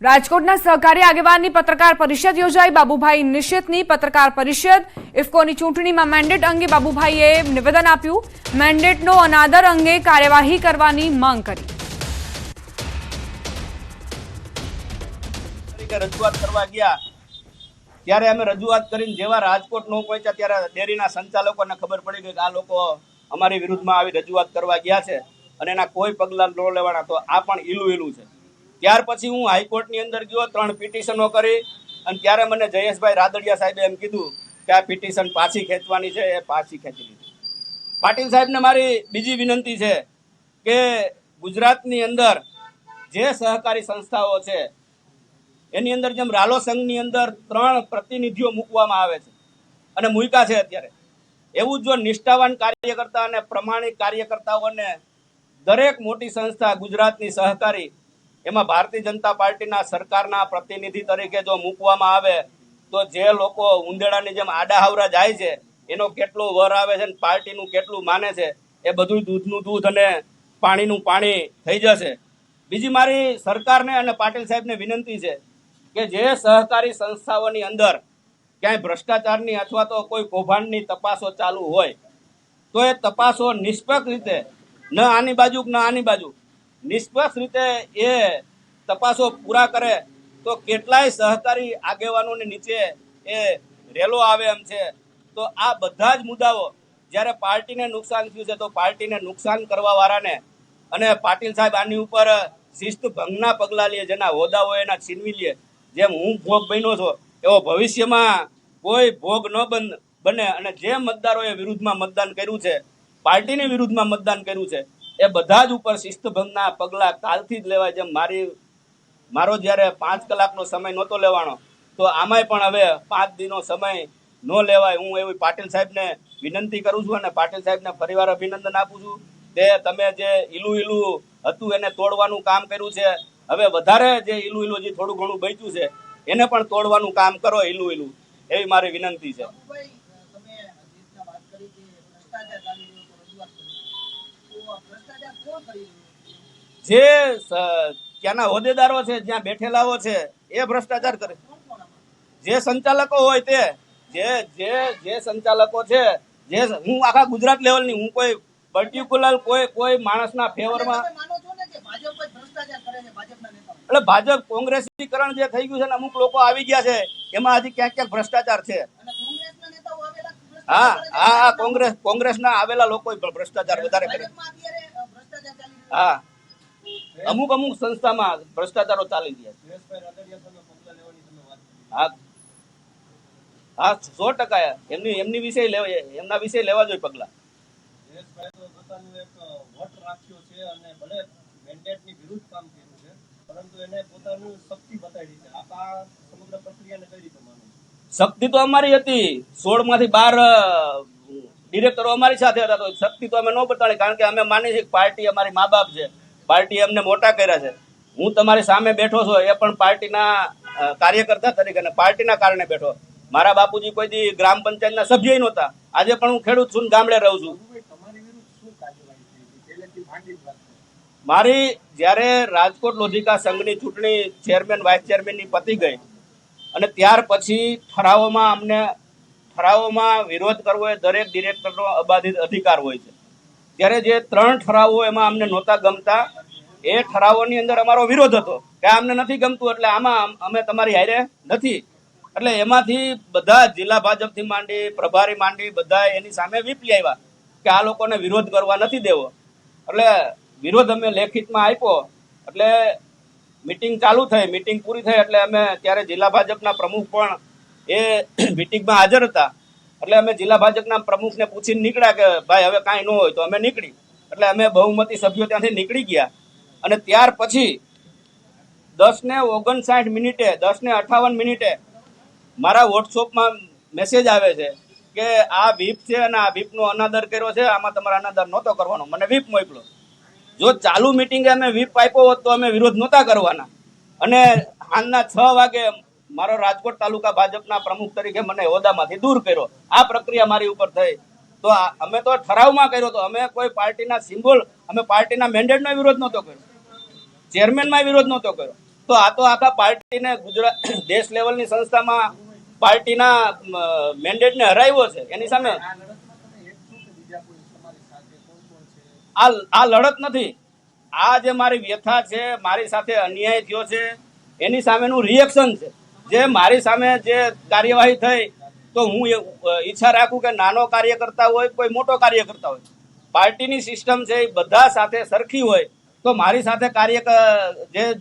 રાજકોટના સહકારી આગેવાનની પત્રકાર પરિષદ યોજાઈ। બાબુભાઈ નિશિતની પત્રકાર પરિષદ। ઇફકોની ચૂંટણીમાં મેન્ડેટ અંગે બાબુભાઈએ નિવેદન આપ્યું। મેન્ડેટનો અનાદર અંગે કાર્યવાહી કરવાની માંગ કરી। રજૂઆત કરવા ગયા ત્યારે અમે રજૂઆત કરીને જેવા રાજકોટ ન પહોંચ્યા ત્યારે ડેરીના સંચાલકોને ખબર પડી ગઈ કે આ લોકો અમારી વિરુદ્ધમાં આવી રજૂઆત કરવા ગયા છે અને એના કોઈ પગલાં ન લેવાના। તો આ પણ ઈલું છે। ત્યાર પછી હું હાઈકોર્ટની અંદર ગયો, 3 પિટિશનો કરી અને ત્યારે મને જયેશભાઈ રાદડિયા સાહેબે એમ કીધું કે આ પિટિશન પાછી ખેંચવાની છે, એ પાછી ખેંચી લીધી। પાટીલ સાહેબને મારી બીજી વિનંતી છે કે ગુજરાતની અંદર જે સહકારી સંસ્થાઓ છે એની અંદર જેમ રાલો સંઘની અંદર 3 પ્રતિનિધિઓ મૂકવામાં આવે છે અને મૂક્યા છે અત્યારે, એવું જો નિષ્ઠાવાન કાર્યકર્તા અને પ્રમાણિક કાર્યકર્તાઓને દરેક મોટી સંસ્થા ગુજરાતની સહકારી એમાં ભારતીય જનતા પાર્ટીના સરકારના પ્રતિનિધિ તરીકે જો મૂકવામાં આવે તો જે લોકો ઉંદેડાની જેમ આડાહાવરા જાય છે એનો કેટલો વર આવે છે અને પાર્ટીનું કેટલું માને છે એ બધું દૂધનું દૂધ અને પાણીનું પાણી થઈ જશે। બીજી મારી સરકારને અને પાટીલ સાહેબને વિનંતી છે કે જે સહકારી સંસ્થાઓની અંદર ક્યાંય ભ્રષ્ટાચારની અથવા તો કોઈ કૌભાંડની તપાસો ચાલુ હોય તો એ તપાસો નિષ્પક્ષ રીતે, ન આની બાજુ ન આની બાજુ, નિષ્પક્ષ રીતે એ તપાસો પૂરા કરે તો કેટલાય સહકારી આગેવાનોની નીચે એ રેલો આવે એમ છે। તો આ બધા જ મુદ્દાઓ જ્યારે પાર્ટીને નુકસાન થયું છે તો પાર્ટીને નુકસાન કરવાવાળાને અને પાટીલ સાહેબ આની ઉપર શિસ્ત ભંગના પગલાં લે, જેના હોદ્દાઓ એના છીનવી લે। જેમ હું ભોગ બન્યો છો એવો ભવિષ્યમાં કોઈ ભોગ ન બને અને જે મતદારોએ વિરુદ્ધમાં મતદાન કર્યું છે, પાર્ટીની વિરુદ્ધમાં મતદાન કર્યું છે, એ બધા જ ઉપર શિસ્તભંગના પગલાં કાલથી જ લેવાય। જેમ મારો જ્યારે 5 કલાકનો સમય નહોતો લેવાનો તો આમાંય પણ હવે 5 દિનનો સમય ન લેવાય। હું એવી પાટીલ સાહેબને વિનંતી કરું છું અને પાટીલ સાહેબને ફરીવાર અભિનંદન આપું છું કે તમે જે ઈલું હતું એને તોડવાનું કામ કર્યું છે। હવે વધારે જે ઈલું જે થોડું ઘણું બચ્યું છે એને પણ તોડવાનું કામ કરો ઈલું, એવી મારી વિનંતી છે। જે ત્યાંના હોદ્દેદારો છે, જ્યાં બેઠેલાઓ છે એ ભ્રષ્ટાચાર કરે। જે સંચાલકો હોય તે જે સંચાલકો છે, જે હું આખા ગુજરાત લેવલની, હું કોઈ પર્ટિક્યુલર કોઈ માણસના ફેવરમાં એટલે ભાજપ કોંગ્રેસીકરણ જે થઈ ગયું છે ને અમુક લોકો આવી ગયા છે એમાં હજી ક્યાંક ભ્રષ્ટાચાર છે। હા, કોંગ્રેસના આવેલા લોકો ભ્રષ્ટાચાર વધારે કરે। હા, અમુક સંસ્થામાં ભ્રષ્ટાચારો ચાલી ગયા છે। હા, 100% એમની વિશે લેવા જોઈએ પગલા। શક્તિ તો અમારી હતી, 16 માંથી 12 ડિરેક્ટરો અમારી સાથે હતા, તો શક્તિ તો અમે ન બતાડી, કારણ કે અમે માની છીએ કે પાર્ટી અમારી મા બાપ છે, પાર્ટી અમને મોટા કર્યા છે। હું તમારી સામે બેઠો છું એ પણ પાર્ટીના કાર્યકર્તા તરીકે અને પાર્ટીના કારણે બેઠો। મારા બાપુજી કોઈ દી ગ્રામ પંચાયતના સભ્ય નહોતા, આજે પણ હું ખેડૂત છું, ગામડે રહું છું। મારી જ્યારે રાજકોટ લોધિકા સંઘની ચૂંટણી ચેરમેન વાઇસ ચેરમેનની પતી ગઈ અને ત્યાર પછી ઠરાવોમાં વિરોધ કરવો એ દરેક ડિરેક્ટરનો અબાધિત અધિકાર હોય છે। ત્યારે જે 3 ઠરાવો એમાં અમને નહોતા ગમતા, એ ઠરાવોની અંદર અમારો વિરોધ હતો કે અમને નથી ગમતું એટલે આમાં અમે તમારી હારે નથી। એટલે એમાંથી બધા જિલ્લા ભાજપથી માંડી પ્રભારી માંડી બધા એની સામે વિપલી આવ્યા કે આ લોકોને વિરોધ કરવા નથી દેવો। એટલે વિરોધ અમે લેખિતમાં આપ્યો, એટલે મિટિંગ ચાલુ થઈ, મિટિંગ પૂરી થઈ એટલે અમે ત્યારે જિલ્લા ભાજપના પ્રમુખ પણ એ મિટિંગમાં હાજર હતા। એટલે અમે જિલ્લા ભાજપના પ્રમુખને પૂછીને નીકળ્યા કે ભાઈ હવે કાંઈ ન હોય તો અમે નીકળી। એટલે અમે બહુમતી સભ્યો ત્યાંથી નીકળી ગયા અને ત્યાર પછી 10:59 મિનિટે 10:58 મારા વોટ્સઅપમાં મેસેજ આવે છે કે આ વ્હીપ છે અને આ વ્હીપનો અનાદર કર્યો છે, આમાં તમારે અનાદર નહોતો કરવાનો, મને વ્હીપ મોકલો। જો ચાલુ મિટિંગે અમે વ્હીપ આપ્યો હોત તો અમે વિરોધ નહોતા કરવાના અને સાંજના 6 વાગે મારો રાજકોટ તાલુકા ભાજપના પ્રમુખ તરીકે મને હોદ્દામાંથી દૂર કર્યો। આ પ્રક્રિયા મારી ઉપર થઈ। તો અમે તો ઠરાવમાં કર્યો તો, અમે કોઈ પાર્ટીના સિમ્બોલ, અમે પાર્ટીના મેન્ડેટનો વિરોધ નહોતો કર્યો, ચેરમેનમાં વિરોધ નહોતો કર્યો, તો આ તો આખા પાર્ટીને ગુજરાત દેશ લેવલની સંસ્થામાં પાર્ટીના મેન્ડેટને હરાવ્યો છે. એની સામે આ લડત નથી. આ જે મારી વ્યથા છે, મારી સાથે અન્યાય થયો છે, એની સામેનું રિએક્શન છે. જે મારી સામે જે કાર્યવાહી થઈ, તો હું ઈચ્છા રાખું કે નાનો કાર્યકર્તા હોય, કોઈ મોટો કાર્યકર્તા હોય, પાર્ટીની સિસ્ટમ છે એ બધા સાથે સરખી હોય, તો મારી સાથે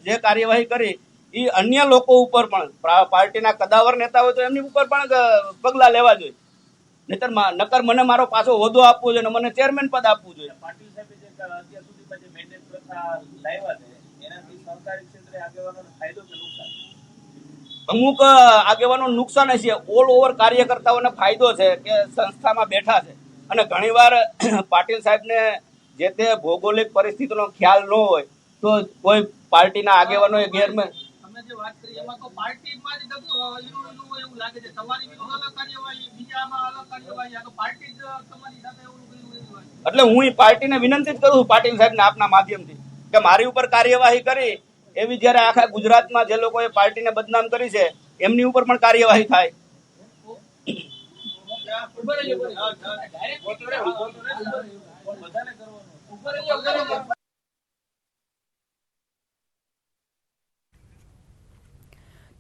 જે કાર્યવાહી કરી એ અન્ય લોકો ઉપર પણ, પાર્ટીના કદાવર નેતા હોય તો એમની ઉપર પણ પગલાં લેવા જોઈએ. નકર મને મારો પાછો હોદ્દો આપવો જોઈએ, મને ચેરમેન પદ આપવું જોઈએ. પાટીલ સાહેબે જે અત્યાર સુધીમાં જે મેન્ડેટ પ્રથા લાવ્યા છે, એનાથી સહકારી ક્ષેત્રે આગેવાનોને ફાયદો કે નુકસાન? અમુક આગેવાનો નુકસાન છે, ઓલ ઓવર કાર્યકર્તાઓને ફાયદો છે કે સંસ્થામાં બેઠા છે. અને ઘણીવાર પાટીલ સાહેબને જે તે ભૌગોલિક પરિસ્થિતિનો ખ્યાલ ન હોય તો કોઈ પાર્ટીના આગેવાનોએ ગેરમે તમે જે વાત કરી એમાં તો પાર્ટીમાં જ એવું લાગે છે. તમારી વિરુદ્ધ અલગ કાર્યવાહી, બીજામાં અલગ કાર્યવાહી, આ તો પાર્ટી જ તમારી સાથે એવું કર્યું. એટલે હું એ પાર્ટીને વિનંતી જ કરું છું, પાટીલ સાહેબને આપના માધ્યમથી, કે મારી ઉપર કાર્યવાહી કરી એવી જ્યારે આખા ગુજરાતમાં જે લોકોએ પાર્ટીને બદનામ કરી છે એમની ઉપર પણ કાર્યવાહી થાય.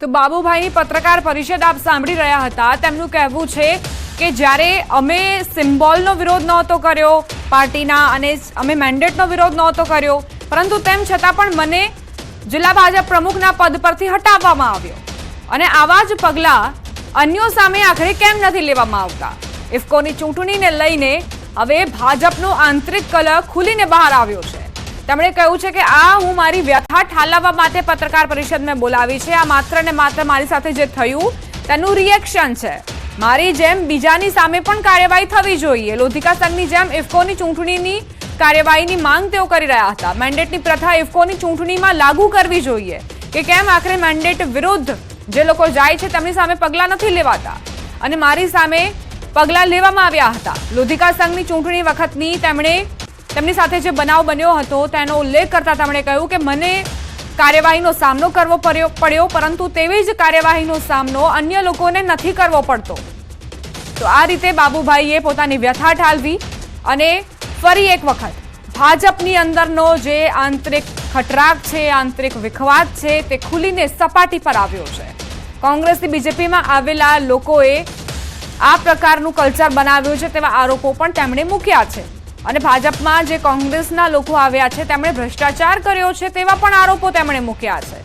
તો બાબુભાઈની પત્રકાર પરિષદ આપ સાંભળી રહ્યા હતા. તેમનું કહેવું છે કે જ્યારે અમે સિમ્બોલનો વિરોધ નહોતો કર્યો પાર્ટીના, અને અમે મેન્ડેટનો વિરોધ નહોતો કર્યો, પરંતુ તેમ છતાં પણ મને જિલ્લા ભાજપ પ્રમુખના પદ પરથી હટાવવામાં આવ્યો. અને આવા જ પગલાં અન્યો સામે આખરે કેમ નથી લેવામાં આવતા? ઇફકોની ચૂંટણીને લઈને હવે ભાજપનો આંતરિક કલહ ખુલીને બહાર આવ્યો છે. તેમણે કહ્યું છે કે આ હું મારી વ્યથા ઠાલવવા માટે પત્રકાર પરિષદ મેં બોલાવી છે. આ માત્ર ને માત્ર મારી સાથે જે થયું તેનું રિએક્શન છે. મારી જેમ બીજાની સામે પણ કાર્યવાહી થવી જોઈએ. લોધિકા સંઘની જેમ ઇફકોની ચૂંટણીની કાર્યવાહીની માંગ તેઓ કરી રહ્યા હતા. મેન્ડેટની પ્રથા ઇફકોની ચૂંટણીમાં લાગુ કરવી જોઈએ કે કેમ આખરે મેન્ડેટ વિરુદ્ધ જે લોકો જાય છે તેમની સામે પગલાં નથી લેવાતા, અને મારી સામે પગલાં લેવામાં આવ્યા હતા. લોધિકા સંઘની ચૂંટણી વખતની તેમની સાથે જે બનાવ બન્યો હતો તેનો ઉલ્લેખ કરતા તેમણે કહ્યું કે મને કાર્યવાહીનો સામનો કરવો પડ્યો, પરંતુ તેવી જ કાર્યવાહીનો સામનો અન્ય લોકોને નથી કરવો પડતો. તો આ રીતે બાબુભાઈએ પોતાની વ્યથા ઠાલવી અને ફરી એક વખત ભાજપની અંદરનો જે આંતરિક ખટરાક છે, આંતરિક વિખવાદ છે, તે ખુલીને સપાટી પર આવ્યો છે. કોંગ્રેસથી બીજેપીમાં આવેલા લોકોએ આ પ્રકારનું કલ્ચર બનાવ્યું છે તેવા આરોપો પણ તેમણે મૂક્યા છે. અને ભાજપમાં જે કોંગ્રેસના લોકો આવ્યા છે તેમણે ભ્રષ્ટાચાર કર્યો છે તેવા પણ આરોપો તેમણે મૂક્યા છે.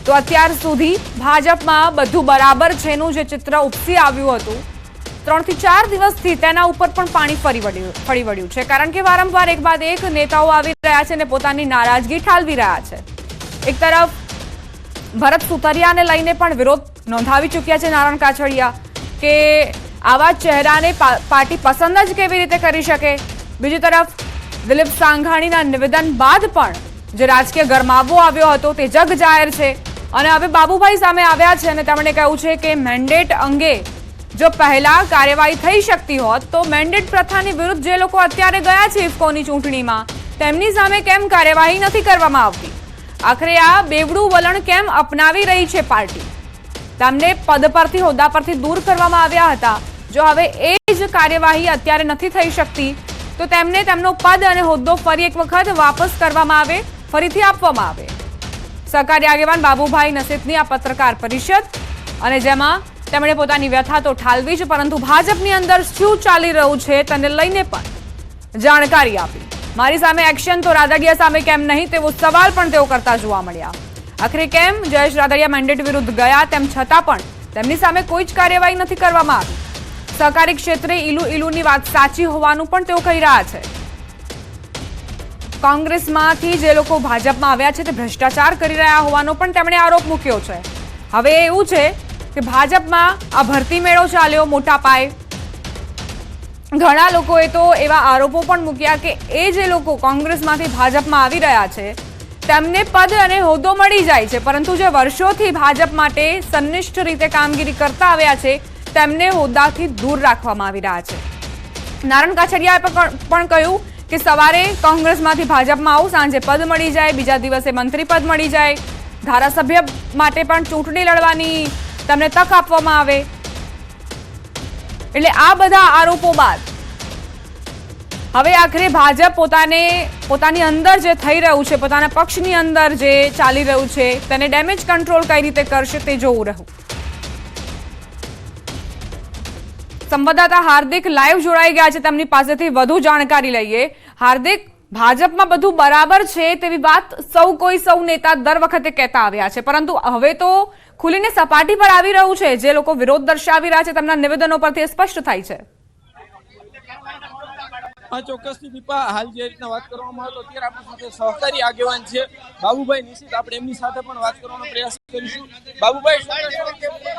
તો અત્યાર સુધી ભાજપમાં બધું બરાબર છેનું જે ચિત્ર ઉપસી આવ્યું હતું, 3 થી 4 દિવસથી તેના ઉપર પણ પાણી ફરી વળ્યું છે. કારણ કે વારંવાર એક બાદ એક નેતાઓ આવી રહ્યા છે અને પોતાની નારાજગી ઠાલવી રહ્યા છે. એક તરફ ભરત સુતરિયાને લઈને પણ વિરોધ નોંધાવી ચૂક્યા છે નારણ કાછડિયા, કે આવા ચહેરાને પાર્ટી પસંદ જ કેવી રીતે કરી શકે. બીજી તરફ દિલીપ સાંઘાણીના નિવેદન બાદ પણ જે રાજકીય ગરમાવો આવ્યો હતો તે જગ જાહેર છે. અને હવે બાબુભાઈ સામે આવ્યા છે અને તેમણે કહ્યું છે કે મેન્ડેટ અંગે જો પહેલા કાર્યવાહી થઈ શકતી હોત તો મેન્ડેટ પ્રથાની વિરુદ્ધ જે લોકો અત્યારે ગયા છે ઇફકોની ચૂંટણીમાં તેમની સામે કેમ કાર્યવાહી નથી કરવામાં આવતી? આખરે આ બેવડું વલણ કેમ અપનાવી રહી છે પાર્ટી? તેમને પદ પરથી, હોદ્દા પરથી દૂર કરવામાં આવ્યા હતા. જો હવે એ જ કાર્યવાહી અત્યારે નથી થઈ શકતી તો તેમને તેમનો પદ અને હોદ્દો ફરી એક વખત વાપસ કરવામાં આવે, ફરીથી આપવામાં આવે. સહકારી આગેવાન બાબુભાઈ નસીતની આ પત્રકાર પરિષદ, અને જેમાં તેમણે પોતાની વ્યથા તો ઠાલવી જ, પરંતુ ભાજપની અંદર શું ચાલી રહ્યું છે તેને લઈને પણ જાણકારી આપી. મારી સામે એક્શન તો રાદડિયા સામે કેમ નહીં તેવો સવાલ પણ તેઓ કરતા જોવા મળ્યા. આખરે કેમ જયેશ રાદડિયા મેન્ડેટ વિરુદ્ધ ગયા તેમ છતાં પણ તેમની સામે કોઈ જ કાર્યવાહી નથી કરવામાં આવી. સહકારી ક્ષેત્રે ઈલુની વાત સાચી હોવાનું પણ તેઓ કહી રહ્યા છે. કોંગ્રેસમાંથી જે લોકો ભાજપમાં આવ્યા છે તે ભ્રષ્ટાચાર કરી રહ્યા હોવાનો પણ તેમણે આરોપ મૂક્યો છે. હવે એવું છે કે ભાજપમાં આ ભરતી મેળો ચાલ્યો મોટા પાયે. ઘણા લોકોએ તો એવા આરોપો પણ મૂક્યા કે એ જે લોકો કોંગ્રેસમાંથી ભાજપમાં આવી રહ્યા છે તેમને પદ અને હોદ્દો મળી જાય છે, પરંતુ જે વર્ષોથી ભાજપ માટે સંનિષ્ઠ રીતે કામગીરી કરતા આવ્યા છે તેમને હોદ્દાથી દૂર રાખવામાં આવી રહ્યા છે. નારણ કાછડિયાએ પણ કહ્યું કે સવારે કોંગ્રેસમાંથી ભાજપમાં આવું, સાંજે પદ મળી જાય, બીજા દિવસે મંત્રી પદ મળી જાય, ધારાસભ્ય માટે પણ ચૂંટણી લડવાની તમને તક આપવામાં આવે. એટલે આ બધા આરોપો બાદ હવે આખરે ભાજપ પોતાની અંદર જે થઈ રહ્યું છે, પોતાના પક્ષની અંદર જે ચાલી રહ્યું છે, તેને ડેમેજ કંટ્રોલ કઈ રીતે કરશે તે જોવું રહ્યું. સંવાદદાતા હાર્દિક લાઈવ જોડાઈ ગયા છે, તેમની પાસેથી વધુ જાણકારી લઈએ. હાર્દિક, ભાજપમાં બધું બરાબર છે તેવી વાત સૌ નેતા દર વખતે કહેતા આવ્યા છે, પરંતુ હવે તો ખુલીને સપાટી પર આવી રહ્યું છે. જે લોકો વિરોધ દર્શાવી રહ્યા છે તેમના નિવેદનો પરથી સ્પષ્ટ થાય છે. આ ચોક્કસથી દીપા, હાલ જે રીતના વાત કરવામાં આવે તો અત્યારે આપણી સાથે સહકારી આગેવાન છે બાબુભાઈ નિશિત, આપણે એમની સાથે પણ વાત કરવાનો પ્રયાસ કરીશું. બાબુભાઈ,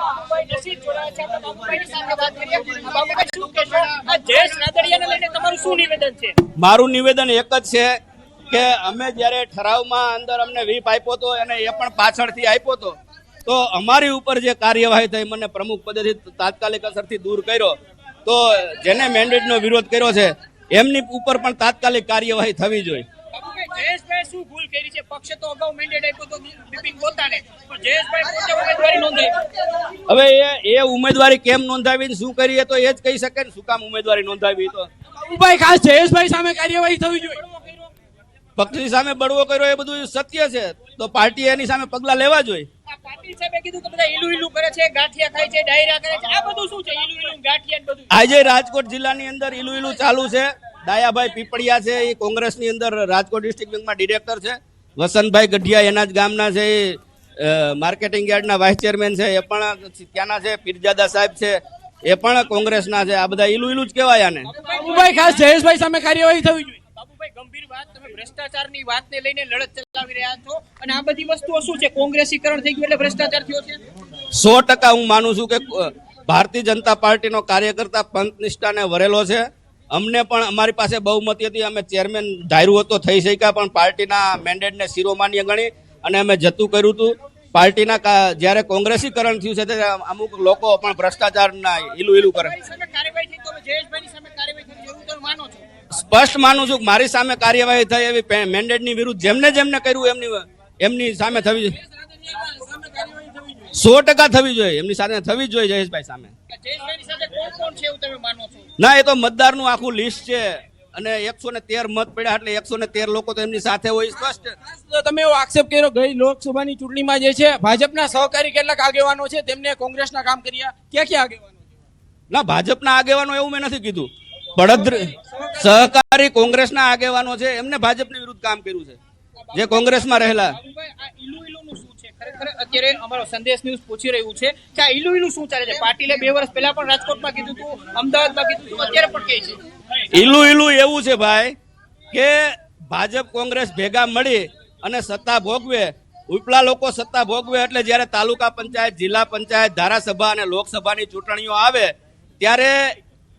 બાબુભાઈ નિશિત જોડાયા છે, આપણે બાબુભાઈની સાથે વાત કરીએ. બાબુભાઈ, શું કહેશો? આ જયેશ રાદડિયાને લઈને તમારું શું નિવેદન છે? મારું નિવેદન એક જ છે કે અમે જ્યારે ઠરાવમાં અંદર અમને વ્હીપ આપ્યો હતો અને એ પણ પાછળથી આપ્યો હતો, તો અમારી ઉપર જે કાર્યવાહી થઈ, મને પ્રમુખ પદેથી તાત્કાલિક અસરથી દૂર કર્યો, તો જેને મેન્ડેટનો વિરોધ કર્યો છે એમની ઉપર પણ તાત્કાલિક કાર્યવાહી થવી જોઈએ. જયેશભાઈ શું ભૂલ કરી છે? પક્ષે તો અગાઉ મેન્ડેટ આપ્યો તો બિપિન પોતાને, પણ જયેશભાઈ પોતે ઉમેદવારી નોંધાવી. હવે એ ઉમેદવારી કેમ નોંધાવી, શું કરીએ તો એ જ કહી શકે ને, શું કામ ઉમેદવારી નોંધાવી. તો બાબુભાઈ, ખાસ જયેશભાઈ સામે કાર્યવાહી થવી જોઈએ. પક્ષની સામે બળવો કર્યો એ બધું સત્ય છે, તો પાર્ટીએ એની સામે પગલા લેવા જોઈએ. પાટીલ સાહેબે કીધું કે બધા ઈલું કરે છે, ગાંઠિયા ખાય છે, ડાયરા કરે છે, આ બધું શું છે? ઈલું ગાંઠિયા બધું આજે રાજકોટ જિલ્લાની અંદર ઈલું ચાલુ છે. ડાયાભાઈ પીપળિયા છે, એ કોંગ્રેસની અંદર રાજકોટ ડિસ્ટ્રિક્ટ બેંકમાં ડિરેક્ટર છે. વસંતભાઈ ગઢિયા એના જ ગામના છે, એ માર્કેટિંગ યાર્ડના વાઇસ ચેરમેન છે, એ પણ ત્યાંના છે. પીરજાદા સાહેબ છે, એ પણ કોંગ્રેસના છે. આ બધા ઈલું જ કહેવાય આને. બાબુભાઈ, ખાસ જયેશભાઈ સામે કાર્યવાહી થવી જોઈએ. બાબુભાઈ, ગંભીર વાત, તમે ભ્રષ્ટાચારની વાતને લઈને લડત ચલાવી રહ્યા છો, અને આ બધી વસ્તુઓ શું છે? કોંગ્રેસીકરણ થઈ ગયું એટલે ભ્રષ્ટાચાર થયો છે? 100% હું માનું છું કે ભારતીય જનતા પાર્ટીનો કાર્યકર્તા પંથ નિષ્ઠાને વરેલો છે. અમને પણ અમારી પાસે બહુમતી હતી, અમે ચેરમેન ધાર્યું હતો થઈ શક્યા, પણ પાર્ટીના મેન્ડેટને શિરોમાન્ય ગણી અને અમે જતું કર્યું હતું. પાર્ટીના જ્યારે કોંગ્રેસીકરણ થયું છે ત્યારે અમુક લોકો પણ ભ્રષ્ટાચારના ઈલું કરે. સ્પષ્ટ માનું છું કે મારી સામે કાર્યવાહી થઈ, એવી મેન્ડેટની વિરુદ્ધ જેમને કર્યું એમની સામે થવી જોઈએ. 100% થવી જોઈએ, એમની સાથે થવી જોઈએ જયેશભાઈ સામે. ના, એ તો મતદારનું આખું લિસ્ટ છે અને 113 મત પડ્યા એટલે 113 લોકો તો એમની સાથે હોય. સ્પષ્ટ. તો તમે એવો આક્ષેપ કર્યો ગઈ લોકસભાની ચૂંટણીમાં જે છે ભાજપના સહકારી કેટલાક આગેવાનો છે તેમને કોંગ્રેસના કામ કર્યા, ક્યાં આગેવાનો? ના, ભાજપના આગેવાનો એવું મેં નથી કીધું. સહકારી કોંગ્રેસના આગેવાનો છે, એમને ભાજપની વિરુદ્ધ કામ કર્યું છે, જે કોંગ્રેસમાં રહેલા. ખરેખર અત્યારે અમારો સંદેશ ન્યૂઝ પૂછી રહ્યું છે કે આ ઈલું શું ચાલે છે? પાટીલે 2 વર્ષ પહેલા પણ રાજકોટમાં કીધું હતું, અમદાવાદમાં કીધું હતું, અત્યારે પણ કહે છે. ઈલું એવું છે ભાઈ કે ભાજપ કોંગ્રેસ ભેગા મળી અને સત્તા ભોગવે, ઉપલા લોકો સત્તા ભોગવે, એટલે જ્યારે તાલુકા પંચાયત, જિલ્લા પંચાયત, ધારાસભા અને લોકસભાની ચૂંટણીઓ આવે ત્યારે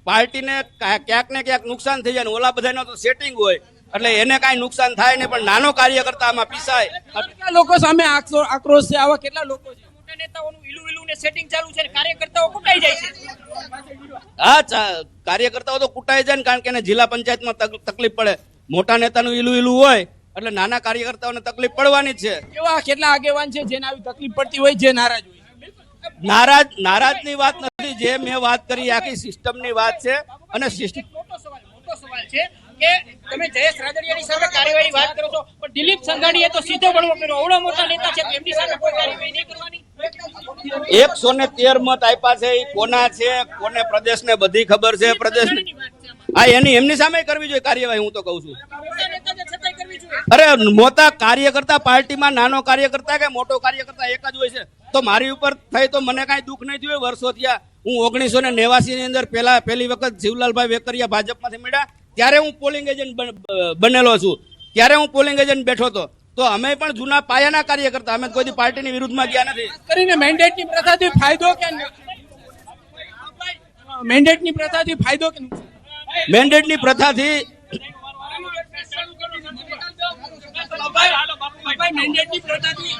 પાર્ટીને ક્યાંક ને ક્યાંક નુકસાન થઈ જાય. ઓલા બધાનો તો સેટિંગ હોય એટલે એને કાંઈ નુકસાન થાય નહીં, પણ નાનો કાર્યકર્તા આમાં પીસાય. કેટલા લોકો સામે આક્રોશ છે? આવા કેટલા લોકો છે? મોટા નેતાઓનું ઈલું ને સેટિંગ ચાલુ છે, કાર્યકર્તાઓ કુટાઈ જાય છે. હા, કાર્યકર્તાઓ તો કુટાઈ જાય ને, કારણ કે એને જિલ્લા પંચાયતમાં તકલીફ પડે. મોટા નેતાનું ઈલું હોય એટલે નાના કાર્યકર્તાઓને તકલીફ પડવાની જ છે. એવા કેટલા આગેવાન છે જેને આવી તકલીફ પડતી હોય, જે નારાજ હોય? નારાજની વાત નથી, જે મેં વાત કરી આખી સિસ્ટમની વાત છે. અને સિસ્ટમ મોટો સવાલ છે કે તમે જયેશ રાદડિયાની સામે કાર્યવાહી વાત કરો છો, પણ દિલીપ સંઘાણીએ તો સીધો બળવો કર્યો. અવળા મોટા નેતા છે, એમની સામે કોઈ કાર્યવાહી નહીં કરવાની? 113 મત આપ્યા છે, એ કોના છે, કોને પ્રદેશને બધી ખબર છે. પ્રદેશને હા, એમની સામે કરવી જોઈએ કાર્યવાહી, હું તો કહું છું. અરે, મોટા કાર્યકર્તા પાર્ટીમાં નાનો કાર્યકર્તા કે મોટો કાર્યકર્તા એક જ હોય છે. તો મારી ઉપર થઈ તો મને કાંઈ દુઃખ નહીં થયું. વર્ષો થયા. હું 1989 ની અંદર પહેલી વખત શિવલાલભાઈ વેકરિયા ભાજપમાંથી મળ્યા ત્યારે હું પોલિંગ એજન્ટ બનેલો છું, ત્યારે હું પોલિંગ એજન્ટ બેઠો હતો. તો અમે પણ જૂના પાયાના કાર્યકર્તા, અમે કોઈ પાર્ટીની વિરુદ્ધમાં ગયા નથી. કરીને મેન્ડેટની પ્રથાથી ફાયદો કે મેન્ડેટની પ્રથાથી ફાયદો કે નુકસાન? મેન્ડેટની પ્રથાથી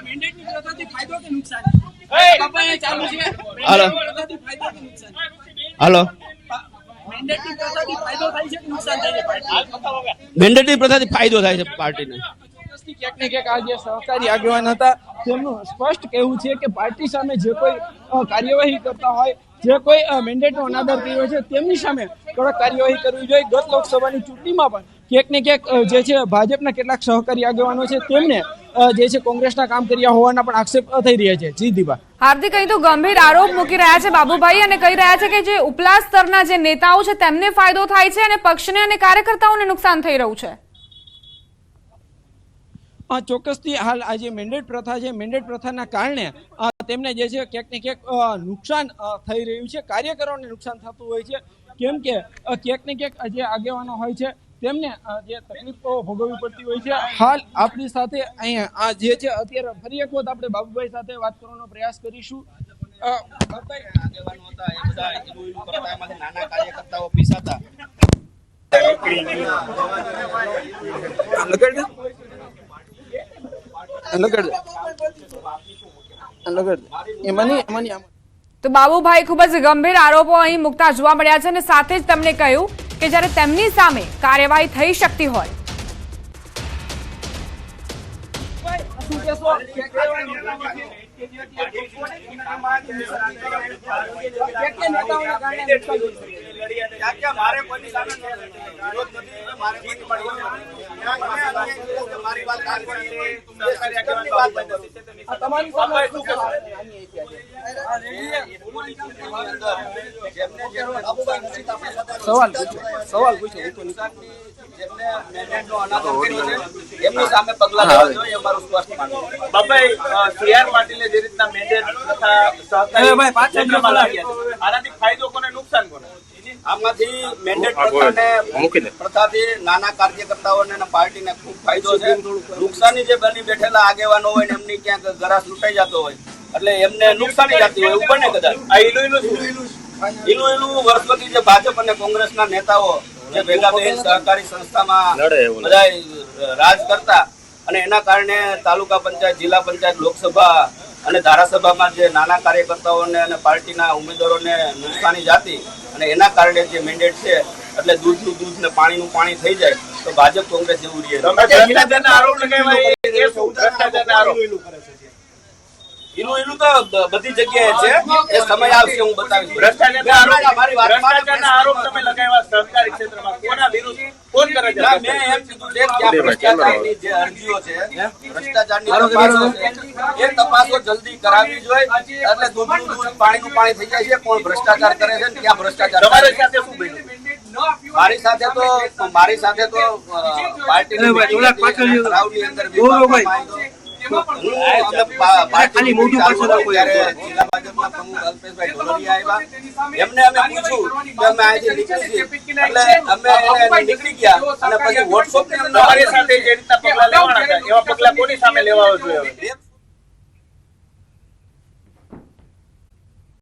મેન્ડેટની પ્રથાથી ફાયદો કે નુકસાન? હાલો મેન્ડેટની પ્રથાથી ફાયદો થાય છે કે નુકસાન થાય છે પાર્ટીને? મેન્ડેટરી પ્રથાથી ફાયદો થાય છે પાર્ટીને. ક્યાંક ને ક્યાંક આ જે સહકારી આગેવાન હતા તેમનું સ્પષ્ટ કહેવું છે કે પાર્ટી સામે જે કોઈ કાર્યવાહી કરતા હોય, જે કોઈ મેન્ડેટનો અનાદર કર્યો છે તેમની સામે કડક કાર્યવાહી કરવી જોઈએ. ગત લોકસભાની ચૂંટણીમાં પણ ક્યાંક ને ક્યાંક જે છે ભાજપના કેટલાક સહકારી આગેવાનો છે તેમને જે છે કોંગ્રેસના કામ કર્યા હોવાના પણ આક્ષેપ થઈ રહ્યા છે. જી દીપા. હાર્દિક, અહીં તો ગંભીર આરોપ મૂકી રહ્યા છે બાબુભાઈ અને કહી રહ્યા છે કે જે ઉપલા સ્તરના જે નેતાઓ છે તેમને ફાયદો થાય છે અને પક્ષને અને કાર્યકર્તાઓને નુકસાન થઈ રહ્યું છે. ચોક્કસથી હાલ આ જે મેન્ડેટ પ્રથા છે, મેન્ડેટ પ્રથાના કારણે તેમને જે છે ક્યાંક ને ક્યાંક નુકસાન થઈ રહ્યું છે, કાર્યકરોને નુકસાન થતું હોય છે. કેમ કે ક્યાંક ને ક્યાંક જે આગેવાનો હોય છે તેમને જે તકલીફો ભોગવવી પડતી હોય છે. હાલ આપણી સાથે અહીંયા આ જે છે અત્યારે ફરી એક વખત આપણે બાબુભાઈ સાથે વાત કરવાનો પ્રયાસ કરીશું. આગેવાનો હતા, એ બધા એનું કરતા, એમાંથી નાના કાર્યકર્તાઓ પીસાતા. તો બાબુભાઈ ખૂબ જ ગંભીર આરોપો અહીં મુકતા જોવા મળ્યા છે અને સાથે જ તમને કહ્યું કે જ્યારે તેમની સામે કાર્યવાહી થઈ શકતી હોય મારે કોઈની સામે વિરોધ નથી, મારે જીત મળી. મારી વાત સવાલ પૂછો. જેમને મેન્ડેટનો અનાદર કર્યો છે એમની સામે પગલાં લેવા જોઈએ, અમારું સ્પષ્ટ માનવું. બાબાઈ, સીઆર પાટીલે જે રીતના મેન્ડેટ તથા સહકારી ક્ષેત્રમાં લાવ્યા છે, આનાથી ફાયદો કોને, નુકસાન કોને? આમાંથી મેન્ડેટ પ્રથાથી નાના કાર્યકર્તાઓને અને પાર્ટીને ખૂબ ફાયદો છે. નુકસાની જે બની બેઠેલા આગેવાનો હોય ને એમની ક્યાંક ગરાસ લૂંટાઈ જતો હોય એટલે એમને નુકસાની જતી હોય ઉપર ને કદાચ. આ ઇલુઈનું વર્ષોથી જે ભાજપ અને કોંગ્રેસના નેતાઓ જે ભેગા થઈને સહકારી સંસ્થામાં બધા રાજ કરતા અને એના કારણે તાલુકા પંચાયત, જિલ્લા પંચાયત, લોકસભા અને ધારાસભામાં જે નાના કાર્યકર્તાઓને અને પાર્ટીના ઉમેદવારોને નુકસાની જાતી અને એના કારણે જે મેન્ડેટ છે એટલે દૂધનું દૂધ ને પાણીનું પાણી થઈ જાય તો ભાજપ કોંગ્રેસ જેવું રહે. ભ્રષ્ટાચારના આરોપ લગાવ્યા એ શું? ભ્રષ્ટાચારના આરોપ એનું તો બધી જગ્યાએ છે, એ સમય આવશે હું બતાવીશ. ભ્રષ્ટાચારના આરોપ તમે લગાવ્યા સહકારી ક્ષેત્રમાં, કોના વિરુદ્ધ, કોણ કરે છે? મેં એમ કીધું છે કે આ ભ્રષ્ટાચારની જે અરજીઓ છે, ભ્રષ્ટાચારની તપાસો છે, એ તપાસો જલ્દી કરાવવી જોઈએ એટલે દૂધનું દૂધ પાણીનું પાણી થઈ જાય છે. કોણ ભ્રષ્ટાચાર કરે છે ને ક્યાં ભ્રષ્ટાચાર? તમારી સાથે શું બન્યું? મારી સાથે તો પાર્ટીની ઠરાવની અંદર એમને અમે પૂછ્યું કે અમે અહીંથી નીકળી એટલે અમે નીકળી ગયા અને પછી વોટ્સઅપ તમારી સાથે જે રીતના પગલા લેવાના હતા એવા પગલા કોની સામે લેવા જોઈએ?